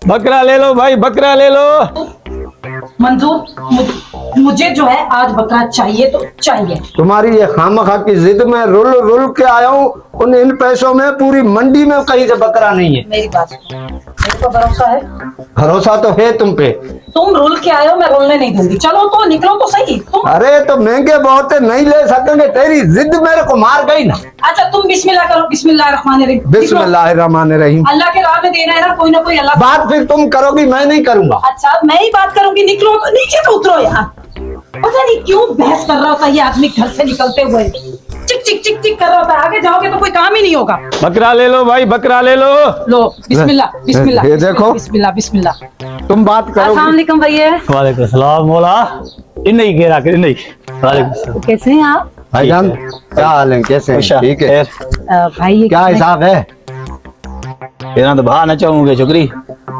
बकरा ले लो भाई, बकरा ले लो। मंजूर, मुझे जो है आज बकरा चाहिए तो चाहिए। तुम्हारी ये खामखा की जिद में रुल रुल के आया हूँ। उन इन पैसों में पूरी मंडी में कहीं से बकरा नहीं है। मेरी बात सुनो, मेरे को भरोसा है। भरोसा तो है तुम पे। तुम रुल के आए हो, मैं रुलने नहीं दूंगी। चलो तो निकलो तो सही तुम। अरे तो महंगे बहुत है, नहीं ले सकेंगे। तेरी जिद मेरे को मार गई ना। अच्छा तुम बिस्मिल्लाह करो, बिस्मिल्लाहिर्रहमानिर्रहीम। बिस्मिल्लाहिर्रहमानिर्रहीम। अल्लाह के राह में देना है ना, कोई ना कोई अल्लाह। बात फिर तुम करोगी, मैं नहीं करूंगा। अच्छा मैं ही बात करूंगी। निकलो तो नीचे तो उतरो यार। पता नहीं क्यों बहस कर रहा होता है ये आदमी घर से निकलते हुए। चिक चिक चिक चिक कर रहा होता है। आगे जाओगे तो कोई काम ही नहीं होगा। बकरा ले लो भाई, बकरा ले लो। लो बिस्मिल्लाह बिस्मिल्लाह। ये देखो। बिस्मिल्लाह बिस्मिल्लाह। तुम बात अस्सलाम करोगी। वालेकुम भैया। वालेकुम सलाम मौला। इन नहीं कह रहा कि नहीं। वालेकुम सलाम। कैसे हैं आप? भाईजान क्या हाल है, कैसे हैं? ठीक है। खैर, भाई ये क्या हिसाब है? ਇਹਨਾਂ ਦਾ ਬਾਹਰ ਨਾ ਚਾਹੂਗੇ ਛੁਕਰੀ